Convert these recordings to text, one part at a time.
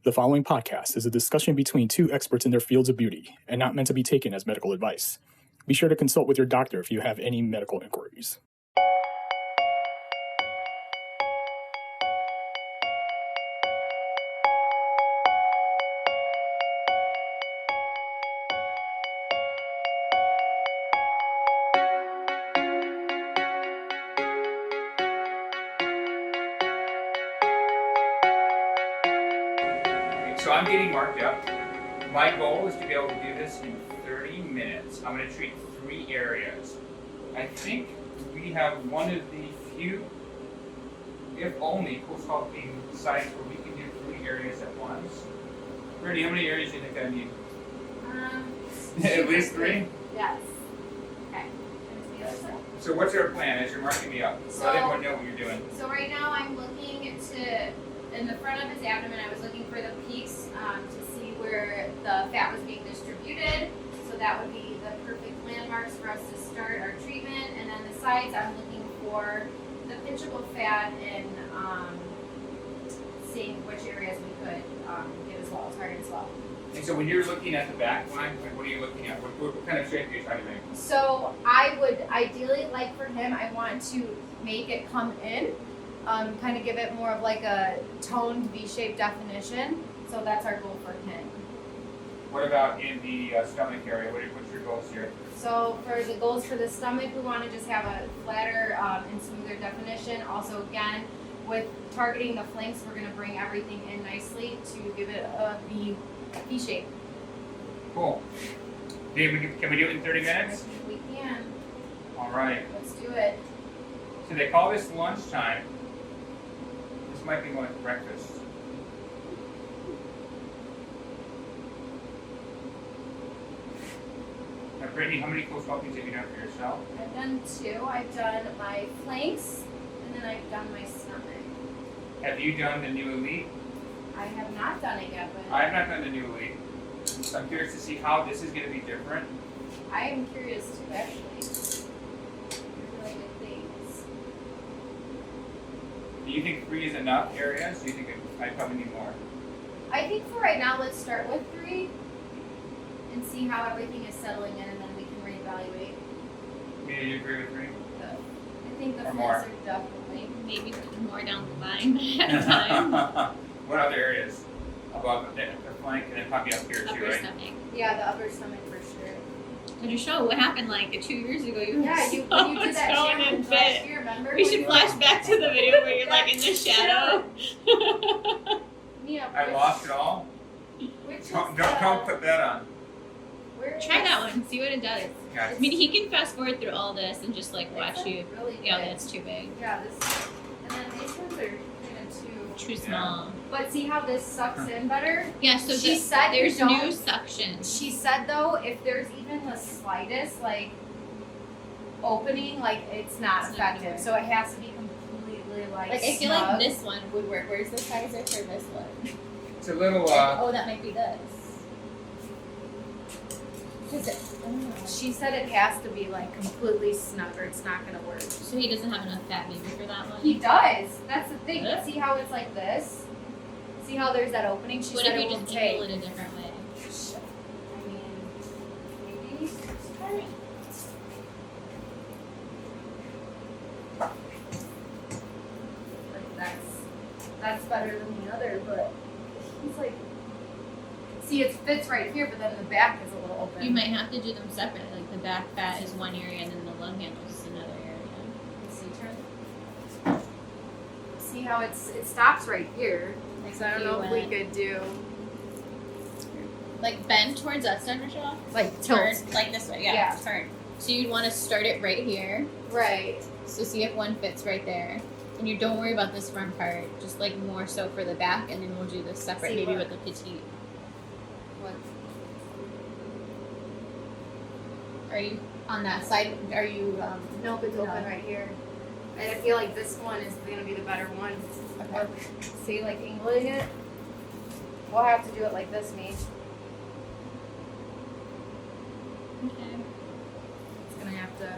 The following podcast is a discussion between two experts in their fields of beauty and not meant to be taken as medical advice. Be sure to consult with your doctor if you have any medical inquiries. So I'm getting marked up. My goal is to be able to do this in 30 minutes. I'm going to treat 3 areas. I think we have one of the few, if only, CoolSculpting sites where we can do 3 areas at once. Brittany, how many areas do you think I need? At least 3? Yes. Okay. There's the other side. So what's our plan as you're marking me up? So- Let everyone know what you're doing. So right now I'm looking to, in the front of his abdomen, I was looking for the peaks to see where the fat was being distributed. So that would be the perfect landmarks for us to start our treatment. And then the sides, I'm looking for the pinchable fat and seeing which areas we could get as well, target as well. And so when you're looking at the back line, like, what are you looking at? What kind of shape are you trying to make? So I would ideally like for him, I want to make it come in, kind of give it more of like a toned V-shaped definition. So that's our goal for him. What about in the stomach area? What's your goals here? So for the goals for the stomach, we want to just have a flatter and smoother definition. Also, again, with targeting the flanks, we're going to bring everything in nicely to give it a V shape. Cool. Can we do it in 30 minutes? We can. All right. Let's do it. So they call this lunchtime. This might be more like breakfast. Now, Brittany, how many CoolSculptings have you done for yourself? I've done 2. I've done my flanks, and then I've done my stomach. Have you done the new Elite? I have not done it yet, but I have not done the new Elite. So I'm curious to see how this is going to be different. I am curious too, actually. Really good things. Do you think 3 is enough areas? Do you think I probably need more? I think for right now, let's start with 3 and see how everything is settling in, and then we can reevaluate. Do you agree with 3? I think the Or flanks more. are definitely. Maybe put more down the line ahead of time. What other areas? Above the flank and then probably up here too, Upper right? stomach. Yeah, the upper stomach for sure. And to show what happened like 2 years ago, you were Yeah, so when you did that toned challenge and last fit. year, remember? We when should you flash were- back to the video where you're like in the shadow. Yeah, I lost it all? Which is Don't put that on. where Try is- that one, see what it does. Guys. I mean, he can fast forward through all this and just like It's, watch like, you. Really Yeah, big. that's too big. Yeah, this, and then these ones are kind of Too Yeah. small. But see how this sucks in better? Yeah, so She said there's you new don't- suction. She said though, if there's even the slightest like opening, like it's not It's not effective. gonna work. So it has to be completely like. Like I feel snug. like this one would work. Where's the sizer for this one? It's a little, Oh, that might be this. Is it? I don't know. She said it has to be like completely snug or it's not gonna work. So he doesn't have enough fat maybe for that one. He does. That's the thing. Yeah. See how it's like this? See how there's that opening? She What said if it you won't just take. angle it a different way? I mean, maybe. Try. Like that's better than the other, but he's like. See, it fits right here, but then the back is a little open. You might have to do them separate. Like the back fat is one area and then the lug handle is another area. See, turn. See how it stops right here. Like So I don't if know you if we went- could do like bend towards us, Shaw. like Turn tilt. like this way. Yeah, Yeah. turn. So you'd want to start it right here. Right. So see if one fits right there. And you don't worry about this front part. Just like more so for the back, and then we'll do this separate, See maybe what- with the petite. What? Are you on that side? Are you? Nope, it's open right here. And I feel like this one is gonna be the better one. Or see, like angling it. We'll have to do it like this, me. Okay. It's gonna have to.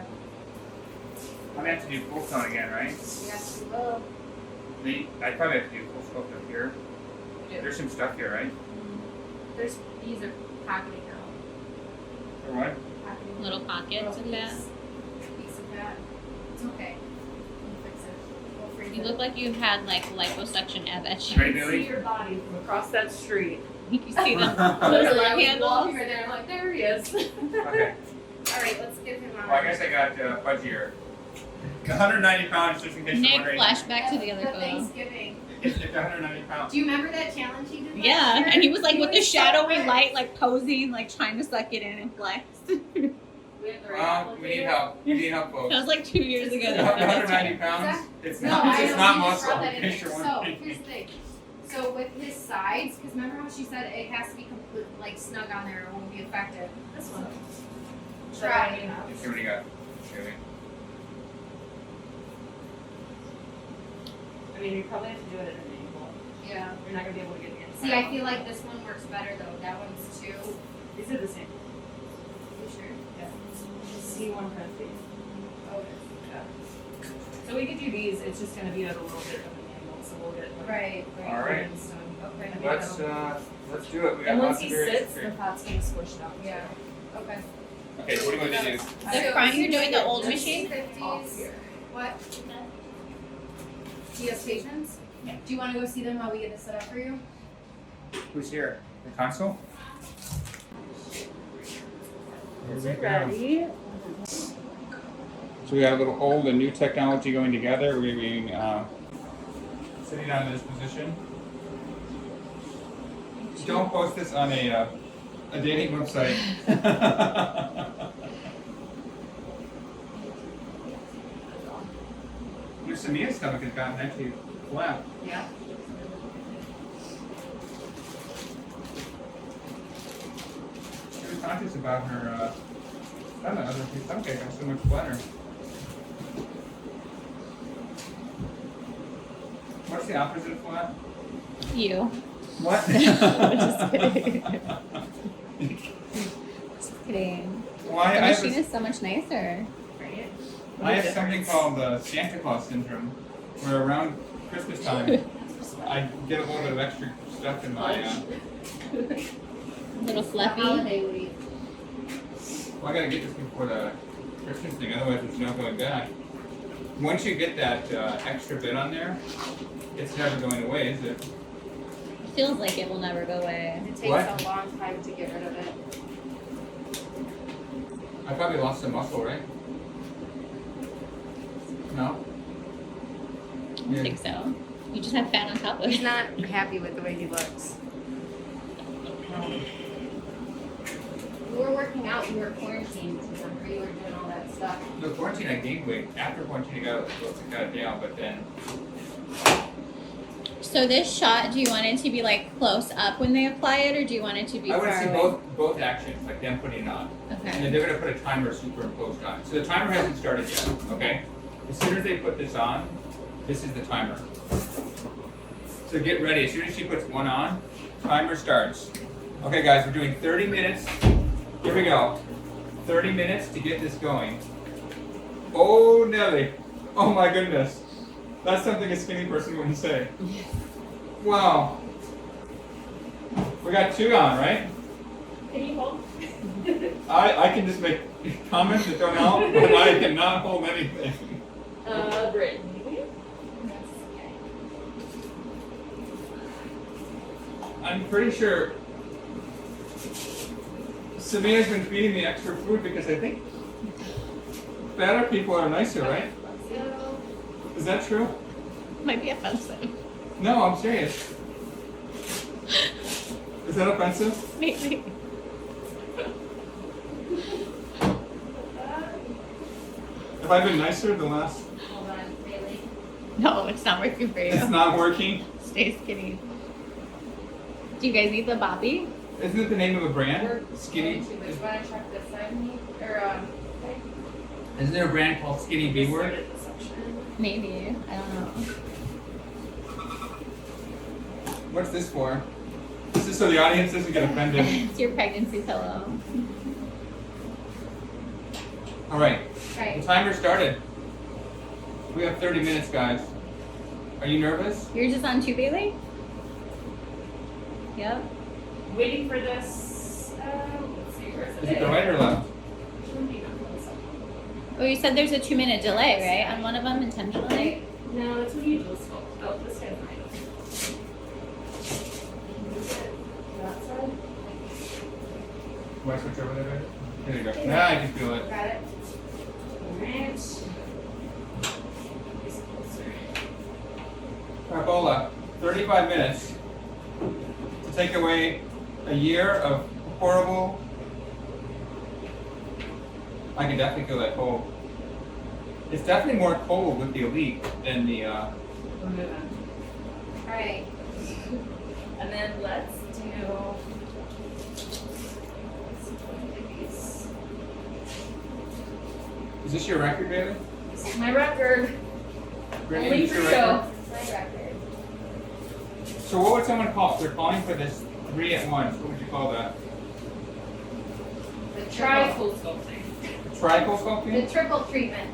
I'm going to have to do full tone again, right? Yes, we will. I probably have to do full sculpt up here. do. There's some stuff here, right? These are pocketing out. Or what? Pocketing Little pockets and that. Piece of that. It's okay. We'll fix it. We'll freeze You it. look like you had like liposuction ab etching. Ready, You see Billy? your body from across that street. You see them Literally, little I was handles. walking right there. I'm like, there he is. Okay. All right, let's give him on. Well, I guess I got fudgier. 190 pounds, just in case Nick, you're wondering. flashback to the other The photo. Thanksgiving. It's 190 pounds. Do you remember that challenge he did? Yeah, last year? and he was like with the was so shadowy good. light, like posing, like trying to suck it in and flex. We have the right We need help. We need help, That folks. was like 2 years ago. It's that we did that 190 together. pounds. It's No, not. I It's don't not think you muscle. brought that In in case there. you're So wondering. here's the thing. So with his sides, because remember how she said it has to be complete, like snug on there, or it won't be effective. This one. Try. Let's see what he got. Okay. I mean, you probably have to do it at an angle. Yeah. You're not gonna be able to get the inside. See, I feel like this one works better though. That one's too. These are the same. You sure? See one front piece. Oh. So we could do these. It's just gonna be at a little bit of an angle, so we'll get like, Right. All right. Okay. Let's do it. We got And lots once of he various sits, the pot's getting squished out. Yeah. Okay. Okay, so what do you want to do? The front, you're doing the old machine? 50s. What? Do you have patients? Yeah. Do you want to go see them while we get this set up for you? Who's here? The console? Is it ready? So we got a little old and new technology going together. We're being sitting down in this position. Don't post this on a dating website. Your Samia's stomach has gotten actually flat. Yeah. She was conscious about her stomach. Her stomach got so much flatter. What's the opposite of flat? You. What? Just kidding. Just kidding. Why? The I have machine this- is so much nicer. Right. I have something called Santa Claus syndrome, where around Christmas time, I get a little bit of extra stuff in my. Little The fluffy. holiday week. Well, I gotta get this before the Christmas thing, otherwise it's not going back. Once you get that extra bit on there, it's never going away, is it? Feels like it will never go away. It takes What? a long time to get rid of it. I probably lost some muscle, right? No? I don't think so. You just have fat on top of He's it. not happy with the way he looks. You were working out, you were quarantined, remember? You were doing all that stuff. The quarantine, I gained weight. After quarantine, I got it down, but then So this shot, do you want it to be like close up when they apply it, or do you want it to be I far want to see away? both actions, like them putting it on. And Okay. then they're going to put a timer superimposed on it. So the timer hasn't started yet, okay? As soon as they put this on, this is the timer. So get ready. As soon as she puts one on, timer starts. Okay, guys, we're doing 30 minutes. Here we go. 30 minutes to get this going. Oh, Nelly. Oh, my goodness. That's something a skinny person wouldn't say. Wow. We got two on, right? Can you hold? I can just make comments that don't help, but I cannot hold anything. Brittany. I'm pretty sure Samia's been feeding me extra food because I think fatter people are nicer, right? Is that true? Might be offensive. No, I'm serious. Is that offensive? Maybe. Have I been nicer the last? Hold on, Bailey. No, it's not working for you. It's not working. Stay skinny. Do you guys need the Bobby? Isn't it the name of a brand? We're Skinny. going to, but you want to check this side, me? Or, okay. Isn't there a brand called Skinny B Word? Started the section. Maybe. I don't know. What's this for? This is so the audience doesn't get offended. It's your pregnancy pillow. All right. The Right. timer started. We have 30 minutes, guys. Are you nervous? You're just on 2, Bailey? Yep. Waiting for this. Let's see, where is it? Is it the right or left? Shouldn't be done for this one. Oh, you said there's a 2-minute delay, right? On one of them intentionally? No, it's when you dual sculpt. Oh, this guy's right. That side. Do I switch over there, babe? There you go. Now I can feel it. Got it? Alright. Get closer. Ebola, 35 minutes to take away a year of horrible. I can definitely feel that cold. It's definitely more cold with the Elite than the. We're moving. Alright. And then let's do. These. Is this your record, baby? This is my record. Brittany, Only is this for your you. record? That's my record. So what would someone call it? They're calling for this 3 at once. What would you call that? The Try triple, CoolSculpting. Triangle the sculpting? triple treatment.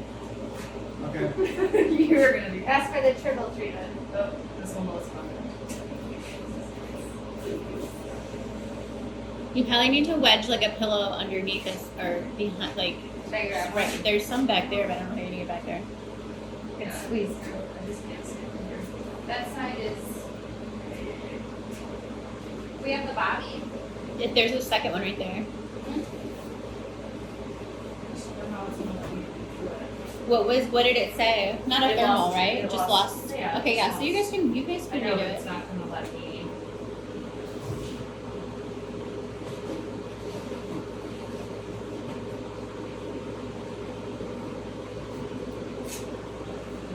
Okay. You're gonna be. Ask for the triple treatment. Oh, this one was fun. You probably need to wedge like a pillow underneath us or behind, like, Should I grab right. one? There's some back there, but I don't know how you're gonna get back there. It's squeezed. I just can't see it from here. That side is. We have the bobby. If there's a second one right there. What did it say? Not a It thermal, lost- right? it Just lost- lost. yeah, Okay, it yeah. So you guys lost. can I redo know, but it. it's not gonna let me.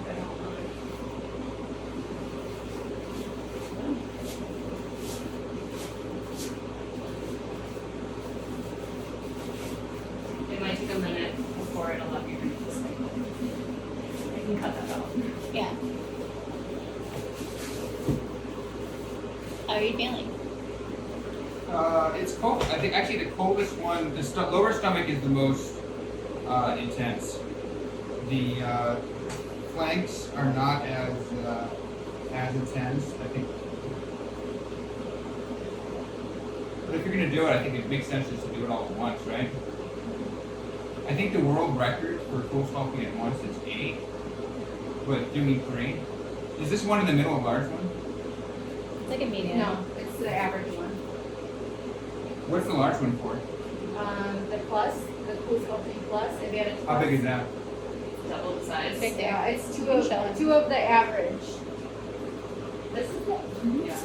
I don't know. It might take a minute before it'll let me read this thing. I can cut that out. Yeah. How are you feeling? It's cold. I think actually the coldest one, the lower stomach is the most intense. The flanks are not as intense. I think. But if you're gonna do it, I think it makes sense just to do it all at once, right? I think the world record for CoolSculpting at once is 8, but doing 3. Is this one in the middle, a large one? It's like a medium. No, it's the average one. What's the large one for? The plus, the CoolSculpting plus, if you had a How plus. big is that? Double the size. Right there. Yeah, it's You can show it. two of the average. This is it. Yeah.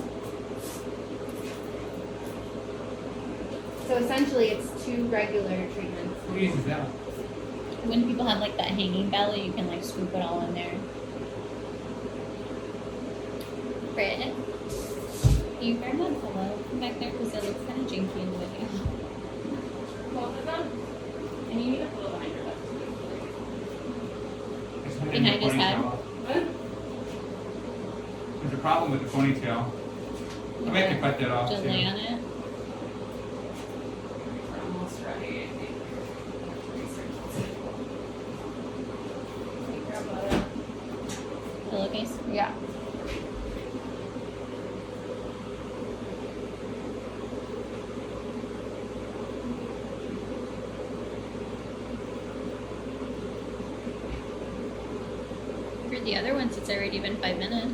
So essentially, it's 2 regular treatments. Who uses that? When people have like that hanging belly, you can like scoop it all in there. Britt, can you grab that pillow from back there because it looks kind of janky in the video. Both of them? And you need a pillow behind your head. Behind his head? What? There's a problem with the ponytail. I might have to cut that off Just too. lay on it. We're almost ready, I think. Pillowcase. Yeah. For the other ones, it's already been 5 minutes.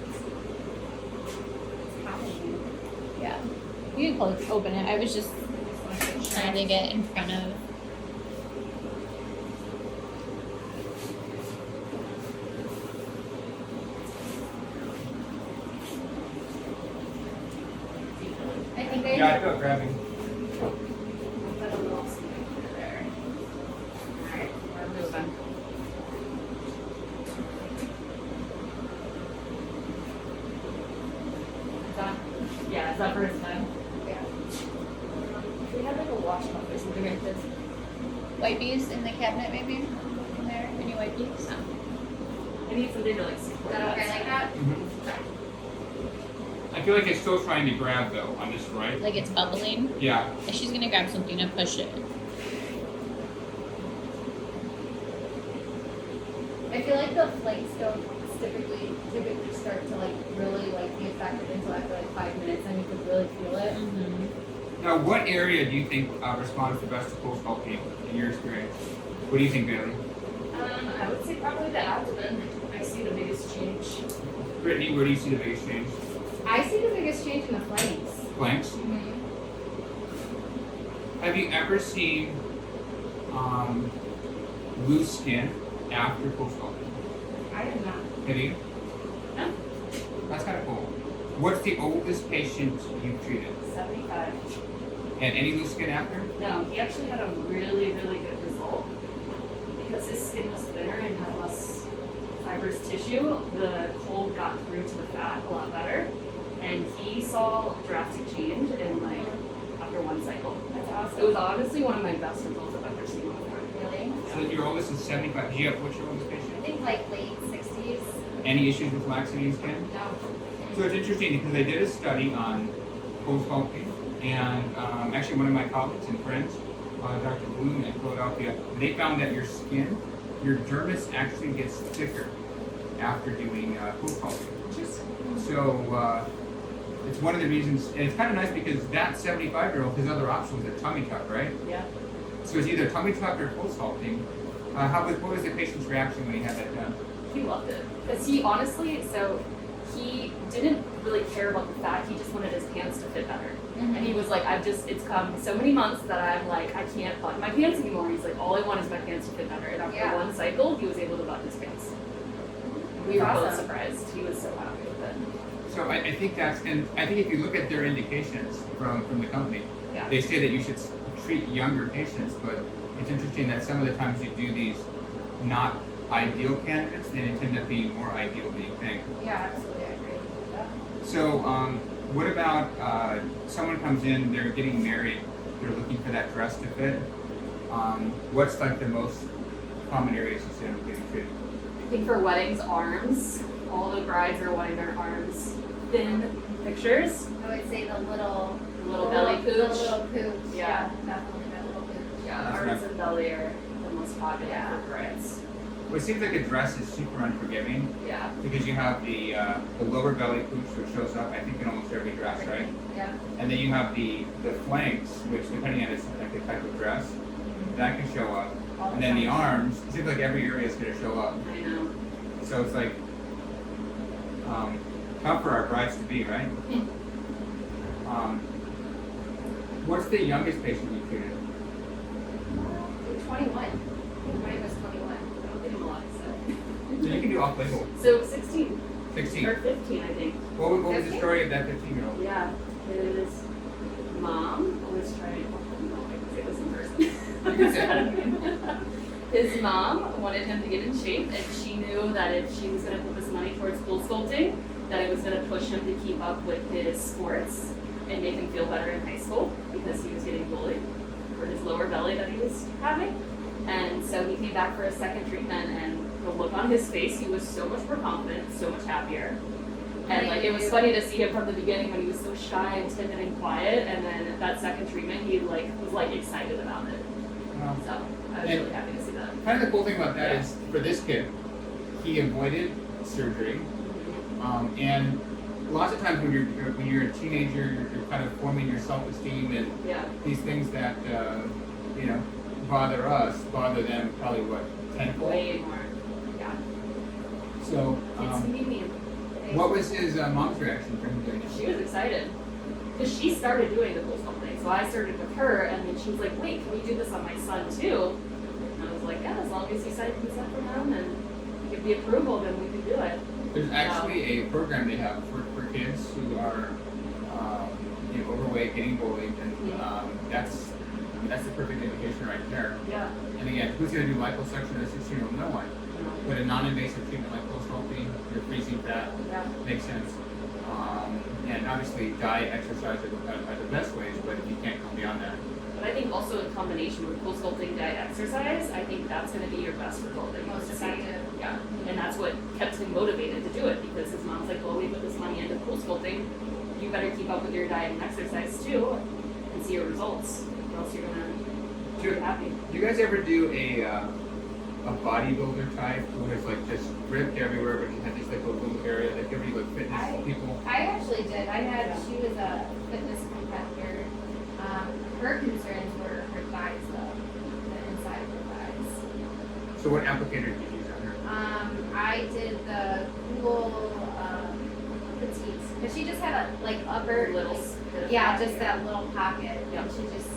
Yeah. You can close, open it. I was just trying to get in front of. I think they. Yeah, I feel it grabbing. Put a little something there. Alright, we're moving. Is that, yeah, is that for his head? Yeah. We had like a washcloth or something like this. Wipies in the cabinet, maybe? In there? Any wipies? I need something to like Is support that okay like that? I feel like it's still trying to grab though on this right. Like it's bubbling. Yeah. She's gonna grab something to push it. I feel like the flanks don't typically start to like really like be effective until after like 5 minutes, and you could really feel it. Now, what area do you think responds the best to CoolSculpting in your experience? What do you think, Bailey? I would say probably the abdomen. I see the biggest change. Brittany, where do you see the biggest change? I see the biggest change in the flanks. Flanks? Have you ever seen loose skin after CoolSculpting? I have not. Have you? No. That's kind of cool. What's the oldest patient you've treated? 75. And any loose skin after? No, he actually had a really, really good result. Because his skin was thinner and had less fibrous tissue, the cold got through to the fat a lot better. And he saw drastic change in like after one cycle. That's awesome. It was honestly one of my best results I've ever seen on there. Really? So your oldest is 75. Do you have, what's your oldest I patient? think like late 60s. Any issues with laxity in skin? No. So it's interesting because I did a study on CoolSculpting, and actually one of my colleagues and friends, Dr. Bloom in Philadelphia, they found that your skin, your dermis actually gets thicker after doing CoolSculpting. So it's one of the reasons, and it's kind of nice because that 75-year-old, his other option was a tummy tuck, right? Yeah. So it's either tummy tuck or CoolSculpting. What was the patient's reaction when he had that done? He loved it. Because he honestly, so he didn't really care about the fat, he just wanted his pants to fit better. And he was like, it's come so many months that I'm like, I can't button my pants anymore. He's like, all I want is my pants to fit better. And after one cycle, he was able to button his pants. We were both surprised. He was so happy with it. So I think that's, and I think if you look at their indications from the company, Yeah. they say that you should treat younger patients, but it's interesting that some of the times you do these not ideal candidates, they tend to be more ideal than you think. Yeah, absolutely, I agree. So what about someone comes in, they're getting married, they're looking for that dress to fit. What's like the most common areas you see them getting treated? I think for weddings, arms. All the brides are wanting their arms thin pictures. I would say the little Belly pooch. The little pooch. Yeah. Definitely that little pooch. Yeah, That's arms right. and belly are the most popular Yeah. for brides. Well, it seems like a dress is super unforgiving Yeah. because you have the lower belly pooch which shows up, I think, in almost every dress, right? Yeah. And then you have the flanks, which depending on like the type of dress, that can show up. All And then the time. arms, it seems like every area is going to show up. I know. So it's like tough for our brides to be, right? What's the youngest patient you treated? 21. Mine was 21. I'll give him a lot to say. So you can do off-label. So 16 16. or 15, I think. What was the 15? story of that 15-year-old? Yeah. His mom was trying. Oh, I can say this in person. You can say His mom wanted him to get in shape, and she knew that if she was going to put this money towards CoolSculpting, that it was going to push him to keep up with his sports and make him feel better in high school because he was getting bullied for his lower belly that he was having. And so he came back for a second treatment, and the look on his face, he was so much more confident, so much happier. And like it was funny to see him from the beginning when he was so shy and timid and quiet, and then that second treatment, he like was like excited about it. So I was really happy to see that. Kind of the cool thing about that is, for this kid, he avoided surgery, and lots of times when you're a teenager, you're kind of forming your self-esteem, and Yeah. these things that bother us bother them probably tenfold. Way more. Yeah. So It's medium. what was his mom's reaction for him doing it? She was excited because she started doing the CoolSculpting. So I started with her, and then she was like, "Wait, can we do this on my son too?" And I was like, "Yeah, as long as you sign consent from him and give the approval, then we can do it." There's actually a program they have for kids who are overweight, getting bullied, and that's the perfect indication right there. Yeah. And again, who's going to do liposuction at 16-year-old? No one. But a non-invasive treatment like CoolSculpting, you're freezing fat, Yeah. makes sense. And obviously, diet, exercise are the best ways, but if you can't go beyond that. But I think also in combination with CoolSculpting diet exercise, I think that's going to be your best result that you Most will see. effective. Yeah. And that's what kept him motivated to do it because his mom's like, "Well, we put this money into CoolSculpting. You better keep up with your diet and exercise too, and see your results, or else you're gonna be happy." Do you guys ever do a bodybuilder type who has like just ripped everywhere, but she had this like a little area that every like fitness people? I actually did. She was a fitness competitor. Her concerns were her thighs though, the inside of her thighs. So what applicator did you use on her? I did the Cool Petites, because she just had a like upper Little yeah, just that little pocket. Yeah. And she just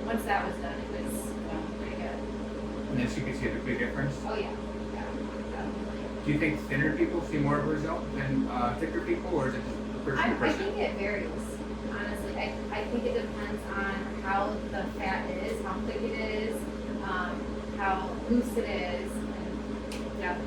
once that was done, it was pretty good. And then she could see the big difference. Oh yeah, yeah, definitely. Do you think thinner people see more of a result than thicker people, or is it just person to I person? think it varies. Honestly, I think it depends on how the fat is, how thick it is, how loose it is, and Yeah.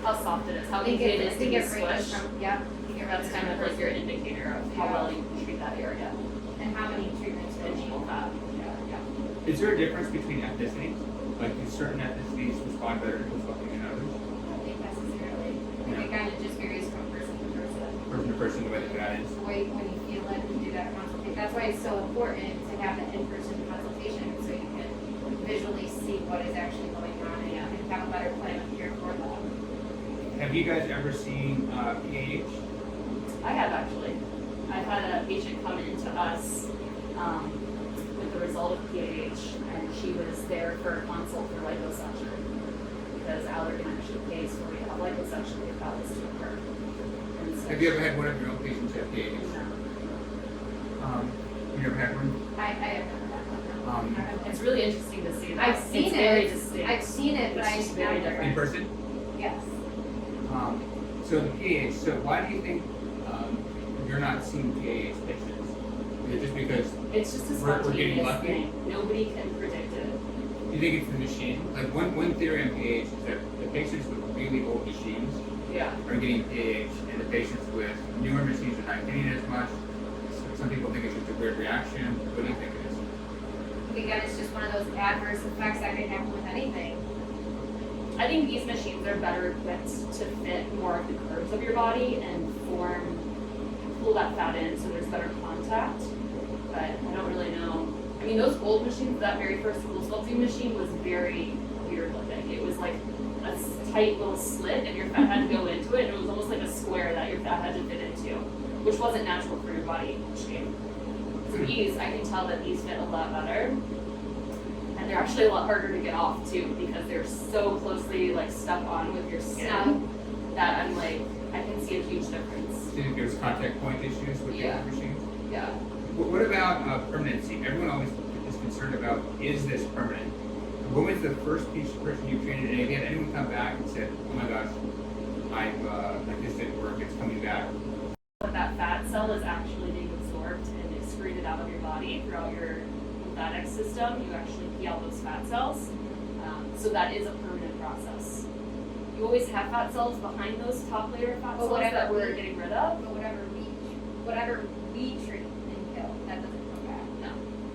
How soft it is, how I think easy it is to be ranges squished. from yeah. I think it That's ranges kind of from like your person. indicator of how Yeah. well you can treat that area. And how many treatments And you equal fat. Yeah. Is there a difference between ethnicities? Like, do certain ethnicities respond better to CoolSculpting than others? I don't think necessarily. Yeah. It kind of just varies from person to person. Person to person, the way the fat is. The way when you feel it, you do that consultation. That's why it's so important to have the in-person consultation so you can visually see what is actually going on and have a better plan of care for them. Have you guys ever seen PAH? I have actually. I've had a patient come into us with the result of PAH, and she was there for a consult for liposuction because Allergan actually pays for you to have liposuction if that was to occur. And so Have you ever had one of your own patients have PAH? You never had one? I have never had one. It's really interesting to see that. I've seen it's it. Very distinct. I've seen it, but It's just very never. different. In person? Yes. So the PAH, so why do you think you're not seeing PAH patients? Is it just because, It's just a We're getting spontaneous lucky? thing. Nobody can predict it. you think it's the machine? Like one theory on PAH is that the patients with really old machines Yeah. are getting PAH, and the patients with newer machines are not getting it as much. Some people think it's just a weird reaction. What do you think it is? Again, it's just one of those adverse effects that can happen with anything. I think these machines are better equipped to fit more of the curves of your body and pull that fat in so there's better contact. But I don't really know. I mean, those old machines, that very first CoolSculpting machine was very weird looking. It was like a tight little slit and your fat had to go into it, and it was almost like a square that your fat had to fit into, which wasn't natural for your body shape. So these, I can tell that these fit a lot better. And they're actually a lot harder to get off too because they're so closely like stuck on with your skin that I'm like, I can see a huge difference. Do you think there's contact point issues with the Yeah. old machines? Yeah. What about permanency? Everyone always is concerned about, is this permanent? When was the first person you trained, and have you had anyone come back and said, oh my gosh, like this didn't work, it's coming back? But that fat cell is actually being absorbed and excreted out of your body throughout your lymphatic system. You actually pee out those fat cells. So that is a permanent process. You always have fat cells behind those top layer fat But cells that whatever we're getting rid of. But whatever we treat and kill, that doesn't come back. No.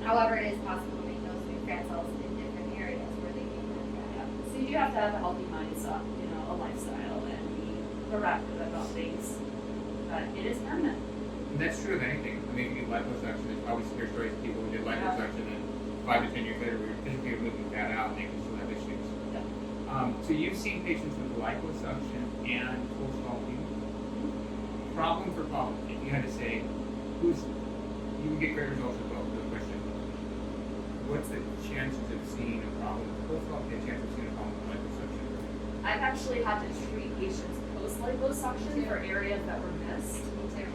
However, it is possible to make those new fat cells in different areas where they can come Yeah. back. So you do have to have a healthy mindset, a lifestyle, and be proactive about things. But it is permanent. And that's true of anything. I mean, if you get liposuction, there's probably some stories of people who did liposuction and 5 to 10 years later we were physically removing fat out and they can still have issues. Yeah. So you've seen patients with liposuction and CoolSculpting. Problem for problem. If you had to say, you can get great results with both. No question. What's the chances of seeing a problem with CoolSculpting and the chance of seeing a problem with liposuction? I've actually had to treat patients post liposuction for areas that were missed,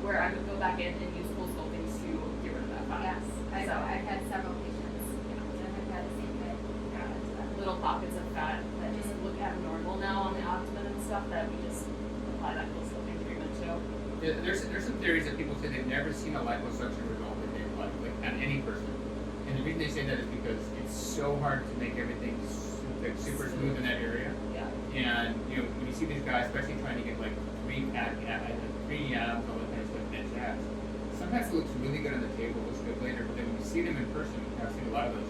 where I would go back in and use CoolSculpting to get rid of that fat. Yes, I've had several patients that have had the same thing. Little pockets of fat that just look abnormal now on the abdomen and stuff that we just apply that CoolSculpting treatment to. Yeah, there's some theories that people say they've never seen a liposuction result in their life, like on any person. And the reason they say that is because it's so hard to make everything super smooth in that area. Yeah. And when you see these guys, especially trying to get like three abs, all that kind of stuff, and abs, sometimes it looks really good on the table, looks good later, but then when you see them in person, I've seen a lot of those,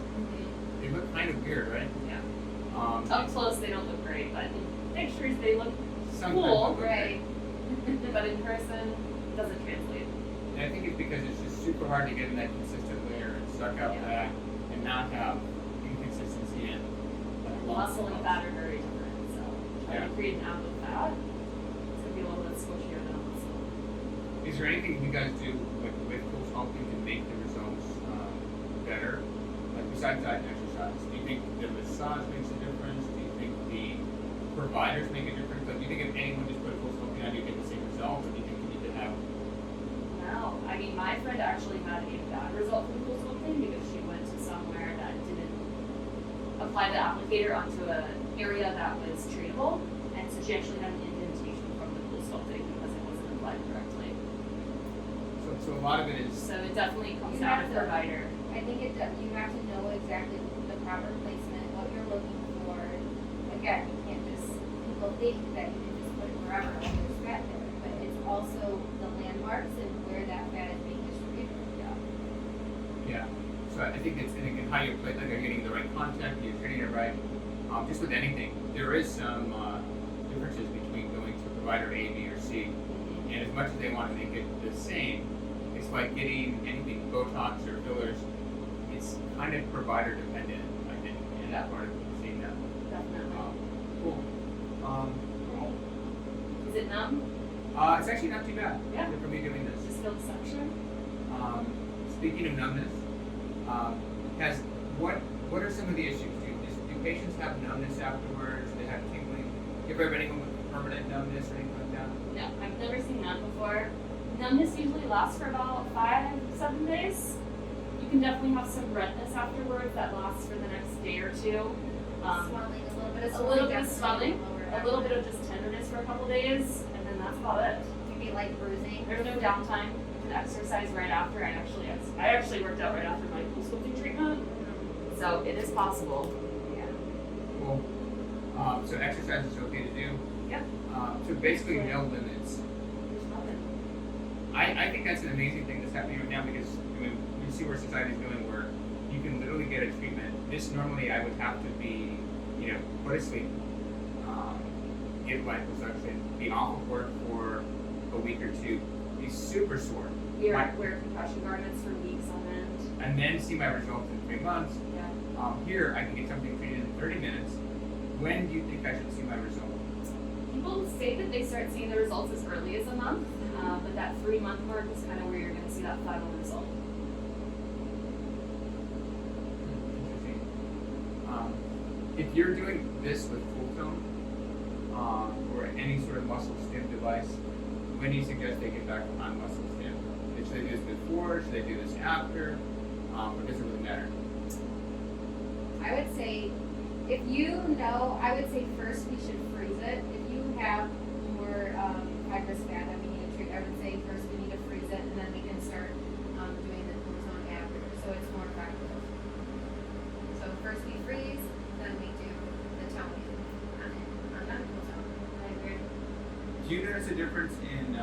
they look kind of weird, right? Yeah. Up close they don't look great, but in pictures they look Sometimes cool, they look great. but in person it doesn't translate. And I think it's because it's just super hard to get in that consistent layer and suck out Yeah. that and not have inconsistency in muscle and fat are very different. So trying Yeah. to create an ab with fat, it's gonna be a little bit squishier than a muscle. Is there anything you guys do like with CoolSculpting to make the results better? Like besides diet and exercise, do you think the massage makes a difference? Do you think the providers make a difference? Like, do you think if anyone just put CoolSculpting on, you get the same result, or do you think you need to have? No, I mean my friend actually had a bad result from CoolSculpting because she went to somewhere that didn't apply the applicator onto an area that was treatable, and so she actually had an indentation from the CoolSculpting because it wasn't applied correctly. So a lot of it is. So it definitely comes You down have to to- provider. I think you have to know exactly the proper placement, what you're looking for. Again, you can't just, people think that you can just put it wherever, and there's fat there, but it's also the landmarks and where that fat is being distributed. Yeah. So I think it's how you play, like you're getting the right contact, you're treating it right. Just with anything, there is some differences between going to provider A, B, or C. And as much as they want to make it the same, it's like getting anything, Botox or fillers, it's kind of provider dependent, I think, in that part of seeing that. Definitely. Cool. Is it numb? It's actually not too bad Yeah. for me doing this. Just feel the suction? Speaking of numbness, what are some of the issues? Do patients have numbness afterwards? Do they have tingling? Do you ever have anyone with permanent numbness or anything like that? No, I've never seen none before. Numbness usually lasts for about 5-7 days. You can definitely have some redness afterwards that lasts for the next day or two. Swelling, A little bit of swelling, a little bit of just tenderness for a couple days, and then that's about it. Maybe like bruising. There's no downtime. You can exercise right after. I actually worked out right after my CoolSculpting treatment, so it is possible. Yeah. Cool. So exercise is okay to do? Yep. So basically no limits. There's nothing. I think that's an amazing thing that's happening right now because I mean, we see where society's going where you can literally get a treatment. This normally I would have to be, put asleep, get liposuction, be off of work for a week or two, be super sore, Wear compression garments for weeks on end. and then see my results in 3 months. Yeah. Here I can get something treated in 30 minutes. When do you think I should see my results? People say that they start seeing the results as early as a month, but that 3-month mark is kind of where you're going to see that final result. Interesting. If you're doing this with CoolTone or any sort of muscle stim device, when do you suggest they get back on muscle stim? Should they do this before? Should they do this after? Or does it really matter? I would say, I would say first we should freeze it. If you have more fibrous fat that we need to treat, I would say first we need to freeze it and then we can start doing the CoolSculpting after, so it's more effective. So first we freeze, then we do the toning on that CoolSculpting. Do you notice a difference in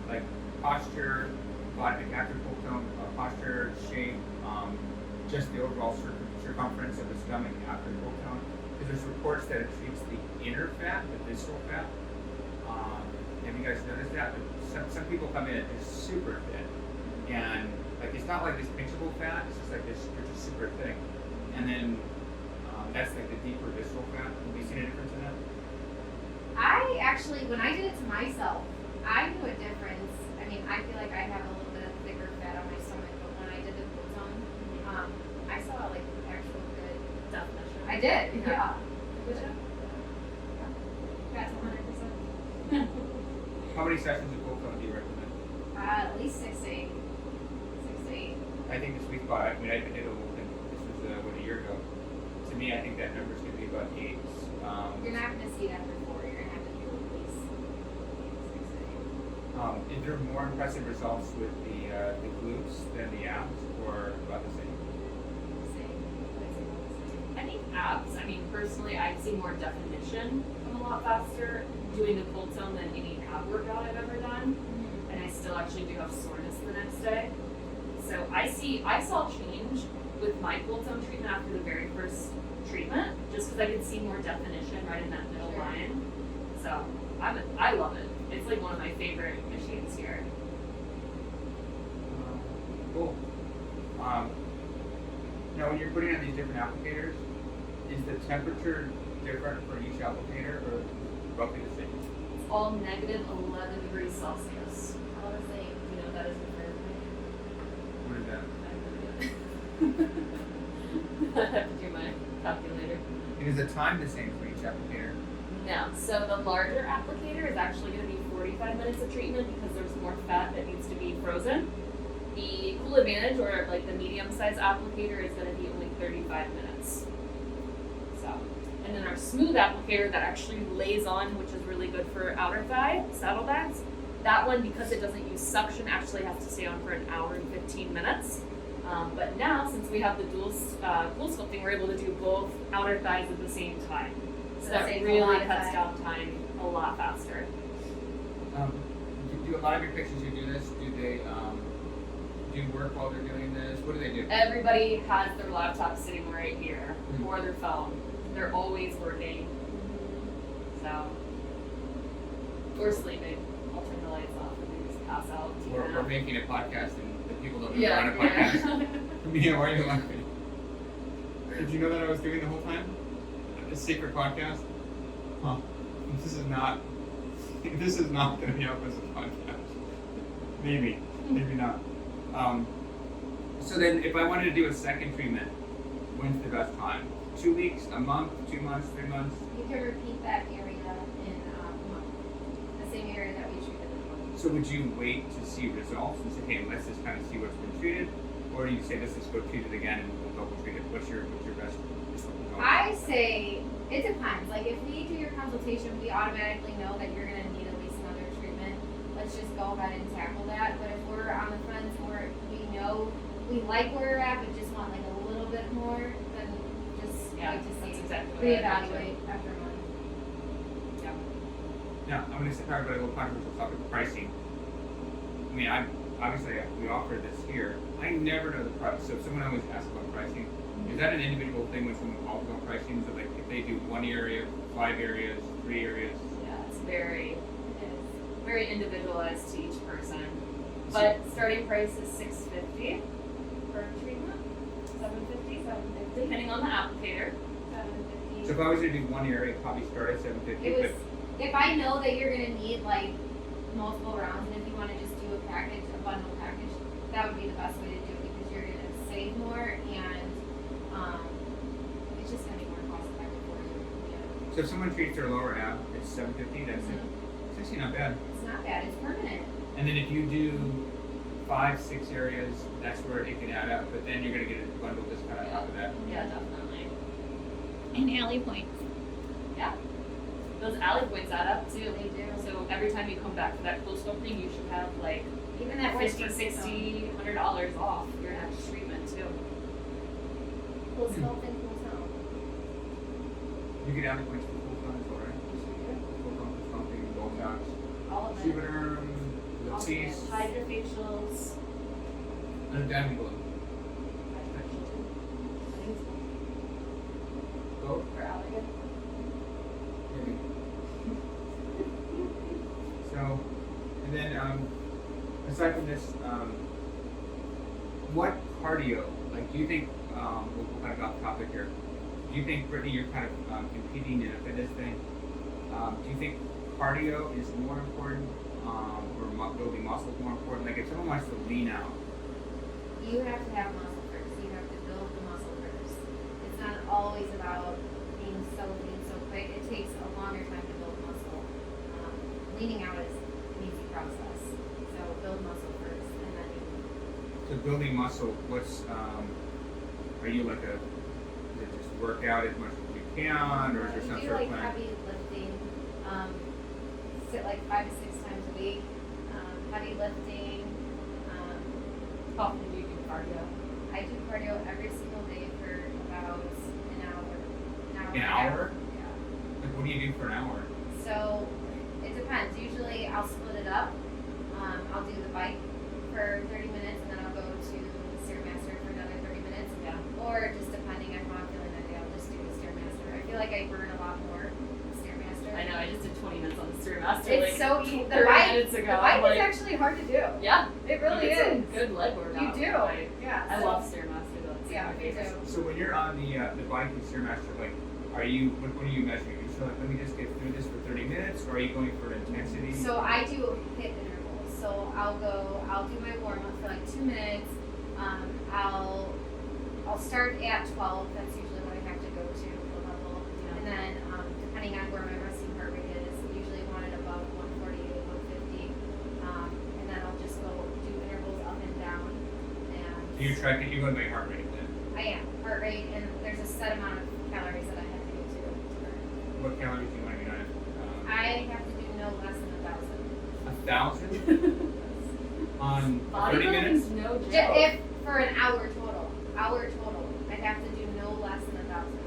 like posture, body after CoolTone, posture, shape, just the overall circumference of the stomach after CoolTone? Because there's reports that it treats the inner fat, the visceral fat. Have you guys noticed that? Some people come in as super thin, and like it's not like this pinchable fat. It's just like this, they're just super thick, and then that's like the deeper visceral fat. Have you seen a difference in that? I actually, when I did it to myself, I knew a difference. I mean, I feel like I have a little bit of thicker fat on my stomach, but when I did the CoolSculpting, I saw like actual good Definition. I did, yeah. Good job. That's 100%. How many sessions of CoolSculpting do you recommend? At least 6 to 8. 6 to 8. I think the sweet spot. I mean, I did a little thing. This was a year ago. To me, I think that number's going to be about 8. You're not going to see that before. You're going to have to do at least 6 to 8. Is there more impressive results with the glutes than the abs, or about the same? I think abs, personally, I see more definition come a lot faster doing the CoolSculpting than any ab workout I've ever done. And I still actually do have soreness the next day. So I saw change with my CoolSculpting treatment after the very first treatment, just because I could see more definition right in that middle line. So I love it. It's like one of my favorite machines here. Cool. Now, when you're putting on these different applicators, Is the temperature different for each applicator or roughly the same? It's all negative 11 degrees Celsius. All the same. You know that is What is that? I have to do my calculator. And is the time the same for each applicator? No. So the larger applicator is actually going to be 45 minutes of treatment because there's more fat that needs to be frozen. The Cool Advantage, or like the medium-sized applicator, is going to be only 35 minutes. So, and then our smooth applicator that actually lays on, which is really good for outer thigh saddlebags. That one, because it doesn't use suction, actually has to stay on for an hour and 15 minutes. But now, since we have the dual CoolSculpting, we're able to do both outer thighs at the same time. So that saves a really lot of cuts time. down time a lot faster. Do a lot of your patients who do this, do they do work while they're doing this? What do they do? Everybody has their laptop sitting right here, or their phone. They're always working. So, or sleeping. I'll turn the lights off and they just pass out. We're making a podcast and the people don't know Yeah, we're on a podcast. Mia, why are you laughing? Did you know that I was doing the whole time? A secret podcast? Huh. This is not going to be up as a podcast. Maybe not. So then if I wanted to do a second treatment, when's the best time? 2 weeks, a month, 2 months, 3 months? You can repeat that area in the same area that we treated before. So would you wait to see results and say, hey, let's just kind of see what's been treated? Or do you say, let's just go treat it again and we'll double treat it? What's your best? I say it depends. Like if we do your consultation, we automatically know that you're gonna need at least another treatment. Let's just go ahead and tackle that. But if we're on the fence or we know we like where we're at but just want like a little bit more, then just like to see that's exactly what I reevaluate after a month. Now, I'm going to talk about a little controversial topic, pricing. I mean, we offer this here. I never know the price. So if someone always asks about pricing, is that an individual thing when someone calls about pricing? So like if they do 1 area, 5 areas, 3 areas? Yeah, it's very individualized to each person. But starting price is $650 per treatment. $750, depending on the applicator. So if I was to do 1 area, it'd probably start at $750. If I know that you're gonna need like multiple rounds, and if you want to just do a package, a bundle package, that would be the best way to do it because you're gonna save more and it's just gonna be more cost effective for you. Yeah. So if someone treats their lower ab, it's $750. That's it. It's actually not bad. It's not bad. It's permanent. And then if you do 5, 6 areas, that's where it can add up. But then you're gonna get a bundle discount on top of that. Yeah, definitely. And alley points. Yeah. Those alley points add up too. They do. So every time you come back for that CoolSculpting, you should have like Even that $50, $50, $60, $100 off your next treatment too. CoolSculpting, CoolSculpting. You get alley points for full time as well, right? CoolSculpting, Botox, All of it. Juvederm, Latisse, Hydrofacials. and Diamond Glow. Both? For allergy. Maybe. So, and then aside from this, what cardio? Like, do you think we'll kind of off topic here? Do you think, Brittany, you're kind of competing in a fitness thing? Do you think cardio is more important, or building muscle is more important? Like, if someone wants to lean out, You have to have muscle first. You have to build the muscle first. It's not always about being so lean so quick. It takes a longer time to build muscle. Leaning out is an easy process. So build muscle first, and then you so building muscle, what's are you like is it just work out as much as you can, or is there some do sort like of plan? heavy lifting. Sit like 5 to 6 times a week. Heavy lifting. How often do you do cardio? I do cardio every single day for about an hour. An hour? Yeah. Like, what do you do for an hour? So it depends. Usually I'll split it up. I'll do the bike for 30 minutes and then I'll go to the Stairmaster for another 30 minutes. Yeah. Or just depending on how I'm feeling that day, I'll just do the Stairmaster. I feel like I burn a lot more with the Stairmaster. I know, I just did 20 minutes on the Stairmaster It's like so easy. 30 minutes ago. The bike I'm like, is actually hard to do. yeah, It really it's is. a good leg workout. You do. Like, Yeah. I so- love Stairmaster though. It's Yeah, my me favorite. too. So when you're on the bike and Stairmaster, like, what are you measuring? You're just like, let me just get through this for 30 minutes, or are you going for intensity? So I do hit intervals. So I'll do my warm up for like 2 minutes. I'll start at 12. That's usually what I have to go to the level. And then depending on where my resting heart rate is, usually want it above 148, 150. And then I'll just go do intervals up and down. And So you're tracking, you're going by heart rate then. I am heart rate, and there's a set amount of calories that I have to get to burn. What calories do you want to get on? I have to do no less than 1,000. 1,000 on 30 minutes? Bodybuilding's no joke. If for an hour total, I have to do no less than 1,000.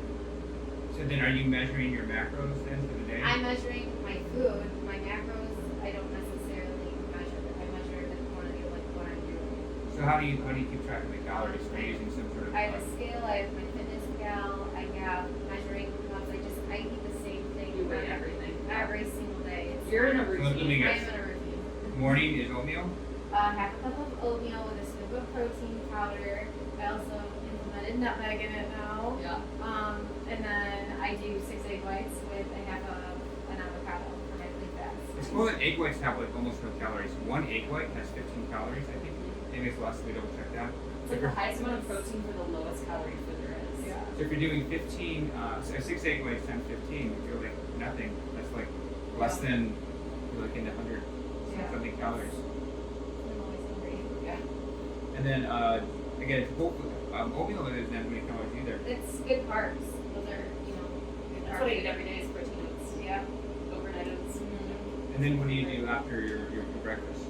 So then, are you measuring your macros then for the day? I'm measuring my food, my macros. I don't necessarily measure. I measure the quantity of like what I'm doing. So how do you keep track of the calories? Are you using some sort of? I have a scale. I have my fitness gal. I have measuring cups. I eat the same thing. You weigh everything. every single day. You're in a So let me routine. I'm guess. in a routine. Morning is oatmeal. Half a cup of oatmeal with a scoop of protein powder. I also implemented nutmeg in it now. Yeah. And then I do 6 egg whites with a half of an avocado for my clean fats. It's cool that egg whites have like almost no calories. One egg white has 15 calories, I think. Maybe it's less. We double check that. It's like the highest amount of protein for the lowest calorie food there is. Yeah. So if you're doing 15, so 6 egg whites times 15, you feel like nothing. That's like less than, you're like into 100 Yeah. something calories. I'm always hungry. Yeah. And then again, oatmeal doesn't have many calories either. It's good carbs. Those are, good That's carbs. what I eat every day is protein oats. Yeah. Overnight oats. Mm-hmm. And then what do you do after your breakfast?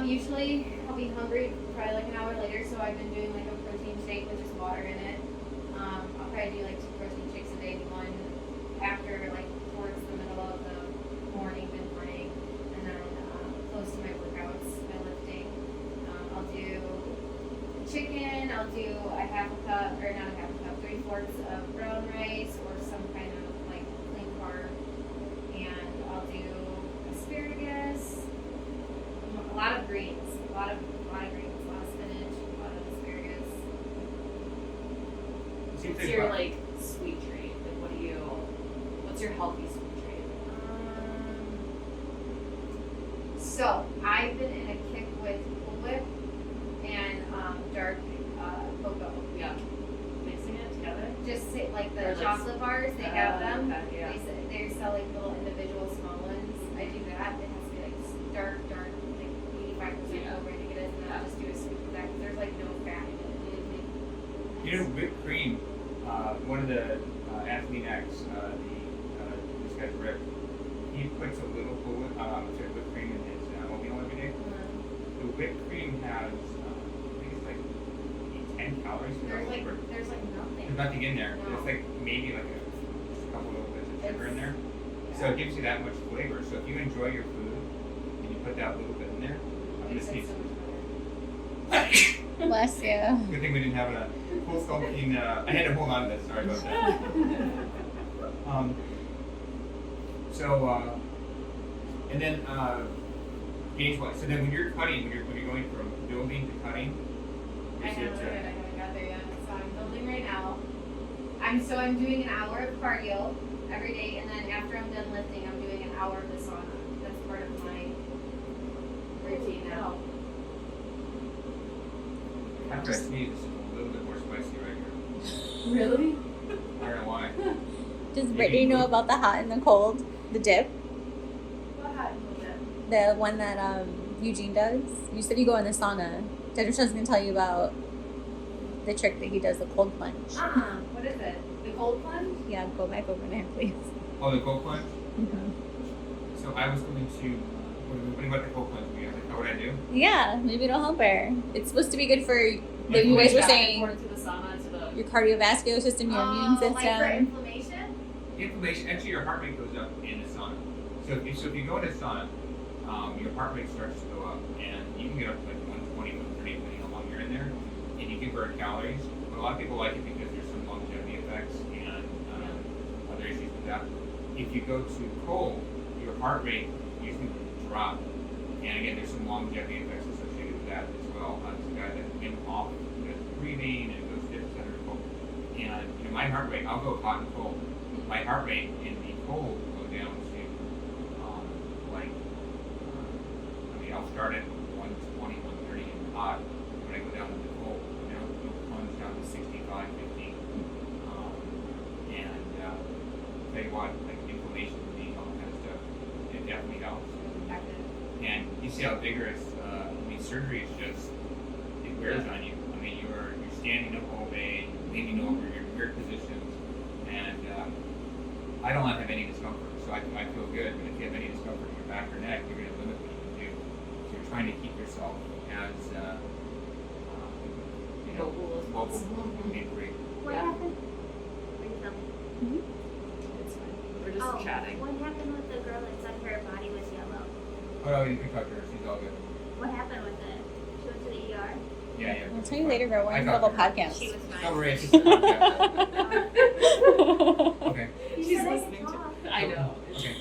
Usually I'll be hungry probably like an hour later, so I've been doing like a protein shake with just water in it. I'll probably do like 2 protein shakes a day, one after like towards the middle of the morning, mid morning, and then close to my workouts, my lifting. I'll do chicken, I'll do a half a cup, or not a half a cup, 3/4 of brown rice or some kind of like clean carb, and I'll do asparagus. A lot of greens, a lot of greens, a lot of spinach, a lot of asparagus. Seems What's your like sweet treat? Like what's your healthy sweet treat? So I've been in a kick with Cool Whip and dark cocoa. Yeah. Mixing it together? Just say, like the Or, like, chocolate bars, they have them. Okay, yeah. They sell like little individual small ones. I do that. It has to be like dark, like 85% Yeah. over to get it, and then I'll just do a scoop of that because there's like no fat in it. You know, whipped cream. One of the athlete acts, this guy's Rick. He puts a little whipped cream in his oatmeal every day. The whipped cream has, I think it's like 10 calories. There's like nothing. There's nothing in there. No. It's like maybe like just a couple little bits of sugar in there. Yeah. So it gives you that much flavor. So if you enjoy your food and you put that little bit in there, Makes this it needs. so much better. Bless you. Good thing we didn't have a CoolSculpting. I had to hold on to this. Sorry about that. And then gauge wise. So then when you're cutting, when you're going from building to cutting, I is haven't it, got there yet. So I'm building right now. I'm doing an hour of cardio every day, and then after I'm done lifting, I'm doing an hour of the sauna. That's part of my routine now. after I sneeze, it's a little bit more spicy right here. Really? I don't know why. Does Brittany know about the hot and the cold? The dip? What happened with it? The one that Eugene does? You said you go in the sauna. Dr. Sean's going to tell you about the trick that he does, the cold plunge. What is it? The cold plunge? Yeah, go back over there, please. Oh, the cold plunge. Mm-hmm. So I was going to. What do you want the cold plunge to be? Like, how would I do? Yeah, maybe it'll help her. It's supposed to be good for, like Like, you guys were Back and saying, forth to the sauna to the. your cardiovascular system, your immune system. Like for inflammation? Inflammation. Actually, your heart rate goes up in the sauna. So if you go in a sauna, your heart rate starts to go up, and you can get up to like 120, 130, depending on how long you're in there, and you can burn calories. But a lot of people like it because there's some longevity effects and other issues with that. If you go to cold, your heart rate usually will drop, and again, there's some longevity effects associated with that as well. There's a guy that went off with breathing and goes dips, etc. my heart rate, I'll go hot and cold. My heart rate in the cold will go down to I'll start at 120, 130 in the hot. When I go down to the cold, it'll plunge down to 65, 50. Tell you what, like inflammation, all that kind of stuff, it definitely helps. And you see how vigorous, surgery is just, it wears on you. I mean, you're standing up all day, leaning over, your weird positions, and I don't have any discomfort, so I feel good. But if you have any discomfort in your back or neck, you're going to limit what you can do. So you're trying to keep yourself as, mobile and great. What happened? It's fine. We're just chatting. What happened with the girl that said her body was yellow? Oh no, you can talk to her. She's all good. What happened with it? She went to the ER? Yeah. I'll tell you later, bro. We're I in the got middle of a her. podcast. She was fine. Don't worry, it's just a podcast. Okay. She's said I listening could to. talk. I know. Okay.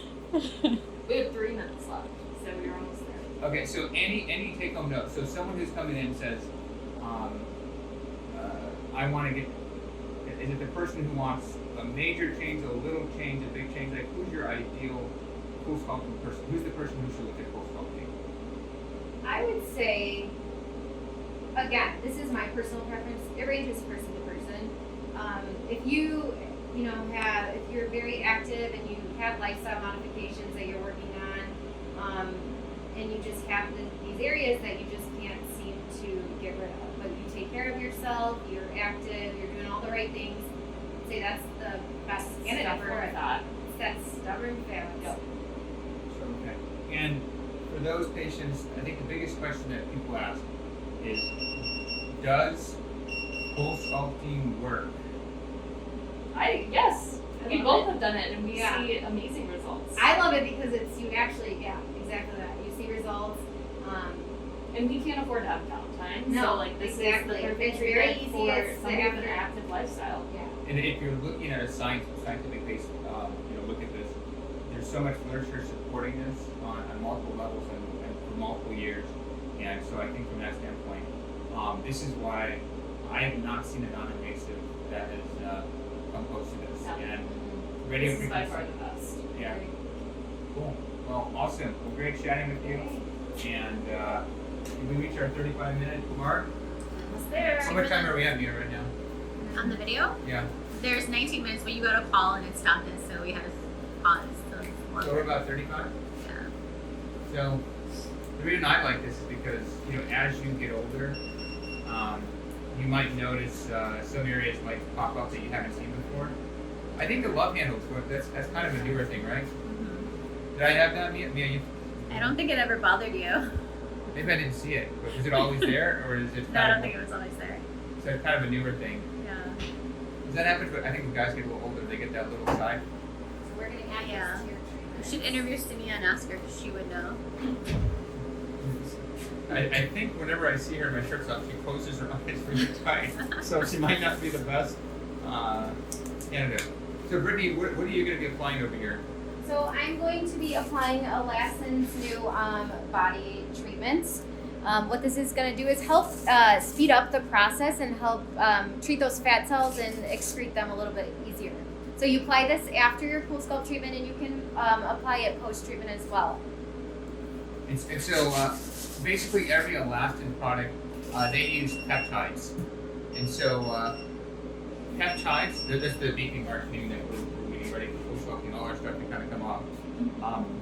We have 3 minutes left, so we're almost there. Okay, so any take-home notes. So someone who's coming in says, I want to get. Is it the person who wants a major change, a little change, a big change? Like, who's your ideal CoolSculpting person? Who's the person who should look at CoolSculpting? I would say, again, this is my personal preference. It ranges person to person. If if you're very active and you have lifestyle modifications that you're working on, and you just have these areas that you just can't seem to get rid of, but you take care of yourself, you're active, you're doing all the right things, I'd say that's the best candidate for it. It's that stubborn fast. Yep. Okay. And for those patients, I think the biggest question that people ask is, does CoolSculpting work? Yes. We love both it. have done it, and we Yeah. see amazing results. I love it because you actually, exactly that. You see results. And we can't afford to have downtime. No, so like this exactly. is the perfect It's very treatment easy. for It's somebody with an after- active lifestyle. Yeah. And if you're looking at a scientific based, look at this, there's so much literature supporting this on multiple levels and for multiple years. And so I think from that standpoint, this is why I have not seen a non-invasive that has come close to this. Yeah. And radio This is by frequency. far the best. Yeah. Cool. Well, awesome. Well, great chatting with you. And did we reach our 35-minute mark? Almost there. How much time are we at here right now? On the video, Yeah. there's 19 minutes, but you got a call and it stopped us, so we had to pause. So it's So we're longer. about 35? Yeah. So the reason I like this is because, as you get older, you might notice some areas might pop up that you haven't seen before. I think the love handles work. That's kind of a newer thing, right? Did I have that, Mia? Mia, I don't think it ever bothered you. maybe I didn't see it, but was it always there, or is it? No, I don't think it was always there. So it's kind of a newer thing. Yeah. Does that happen? I think when guys get a little older, they get that little side. So we're going to add Yeah. this to your You treatment. should interview Simia and ask her because she would know. I think whenever I see her in my shirt's off, she closes her eyes really tight, so she might not be the best candidate. So Brittany, what are you going to be applying over here? So I'm going to be applying Alaskan's new body treatments. What this is going to do is help speed up the process and help treat those fat cells and excrete them a little bit easier. So you apply this after your CoolSculpt treatment, and you can apply it post-treatment as well. And so basically every elastin product, they use peptides. And so peptides, that's the beeping mark meaning that we're getting ready for CoolSculpting, all our stuff to kind of come off.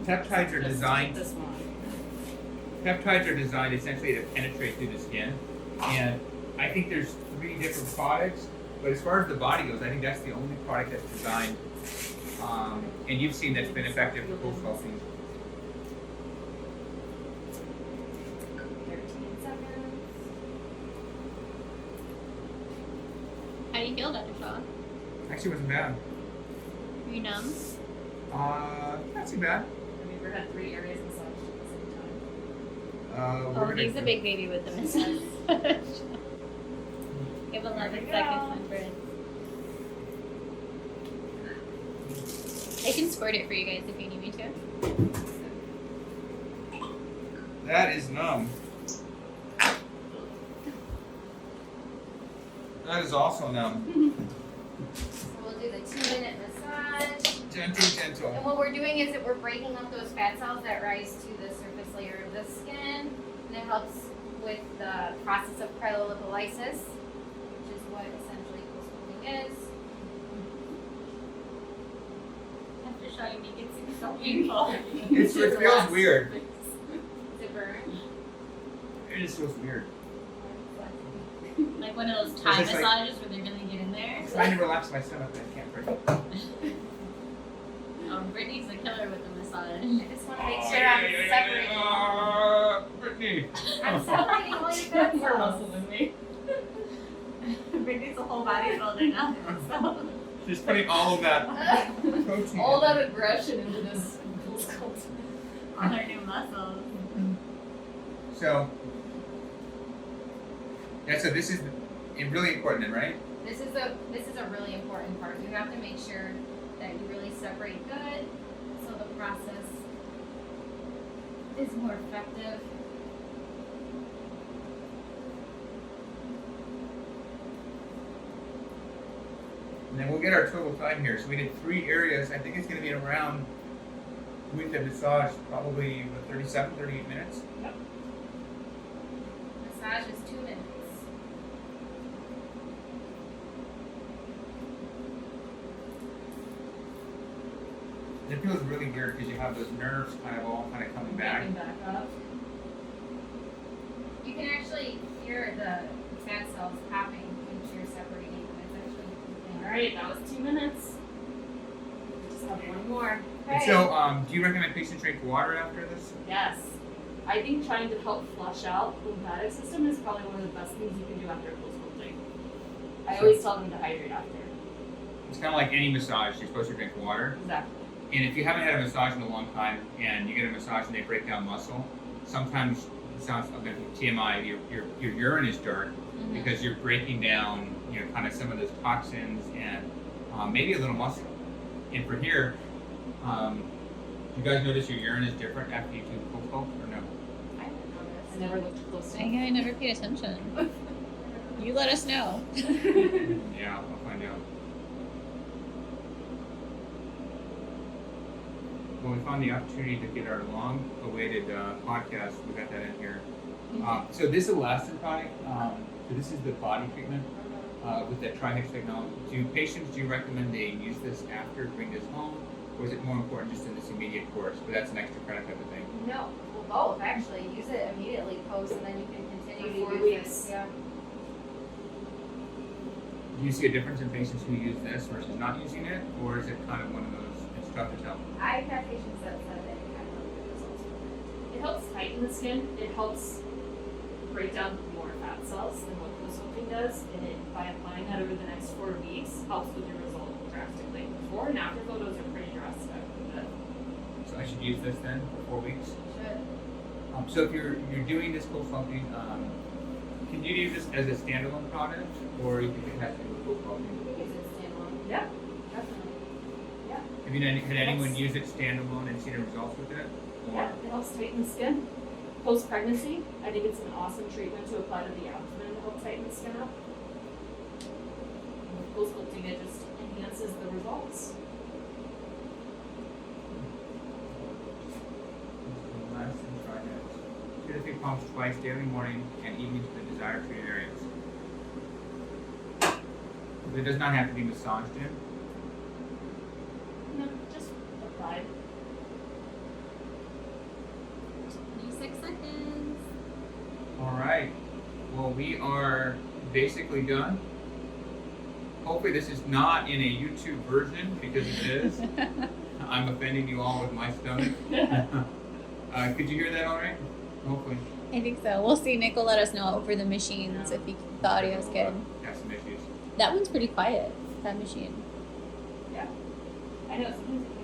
Peptides are designed. This one. Peptides are designed essentially to penetrate through the skin, and I think there's 3 different products. But as far as the body goes, I think that's the only product that's designed, and you've seen that's been effective for CoolSculpting. 13 seconds. How do you feel, Dr. Shaw? Actually, wasn't bad. Are you numb? Not too bad. Have you ever had 3 areas massaged at the same time? We're Oh, gonna he's a big baby with the massage. Give 11 There we seconds, go. my friend. I can squirt it for you guys if you need me to. That is numb. That is also numb. 2-minute massage. Gentle, gentle. And what we're doing is that we're breaking up those fat cells that rise to the surface layer of the skin. And it helps with the process of cryolipolysis, which is what essentially CoolSculpting is. After showing me, it seems so painful. It feels weird. Does it burn? It just feels weird. Like one of those Thai It's just like- massages where they really get in there. I'm trying to relax my stomach, but I can't break it. Brittany's a killer with the massage. I just want to make sure I'm separating. Brittany. I'm separating all your fat More cells. muscle than me. Brittany's a whole bodybuilder now. So. She's putting all of that protein. All that aggression into this CoolSculpting. All her new muscles. So, yeah, so this is really important then, right? This is a really important part. You have to make sure that you really separate good, so the process is more effective. And then we'll get our total time here. So we did 3 areas. I think it's going to be around, with the massage, probably 37, 38 minutes. Massage is 2 minutes. And it feels really weird because you have those nerves all coming back. Backing back up. You can actually hear the fat cells popping once you're separating them. It's actually Alright, that was 2 minutes. We just have one more. And so, do you recommend patients drink water after this? Yes. I think trying to help flush out the lymphatic system is probably one of the best things you can do after CoolSculpting. I always tell them to hydrate after. It's kind of like any massage. You're supposed to drink water. Exactly. And if you haven't had a massage in a long time and you get a massage and they break down muscle, sometimes it sounds a bit TMI, your urine is dark because you're breaking down, some of those toxins and maybe a little muscle. And for here, you guys notice your urine is different after you do CoolSculpt or no? I didn't notice. I never looked close I enough. never paid attention. You let us know. Yeah, I'll find out. Well, we found the opportunity to get our long-awaited podcast. We got that in here. So this elastin product, so this is the body treatment with that Trihex technology. Do you recommend they use this after, bring this home, or is it more important just in this immediate course? But that's an extra credit type of thing. No, well, both actually. Use it immediately post, and then you can continue For to 4 use weeks. it. Yeah. Do you see a difference in patients who use this versus not using it, or is it kind of one of those, it's tough to tell? I've had patients that said that it had really good results with it. It helps tighten the skin. It helps break down more fat cells than what CoolSculpting does. And by applying that over the next 4 weeks, helps with your result drastically. Before and after photos are pretty drastic. But So I should use this then for 4 weeks? Should. So if you're doing this CoolSculpting, can you use this as a standalone product, or you think it has to do with CoolSculpting? Use it standalone. yeah, definitely. Have you had anyone use it standalone and seen the results with it? Yeah, it helps tighten the skin. Post-pregnancy, I think it's an awesome treatment to apply to the abdomen to help tighten the skin up. And with CoolSculpting, it just enhances the results. Last and try this. 2 to 3 pumps twice daily, morning and evening to the desired treated areas. It does not have to be massaged in. No, just applied. 26 seconds. All right. Well, we are basically done. Hopefully this is not in a YouTube version, because if it is, I'm offending you all with my stomach. Could you hear that all right? Hopefully. I think so. We'll see. Nick will let us know over the machines if the audio's good. Have some issues. That one's pretty quiet, that machine. I know sometimes it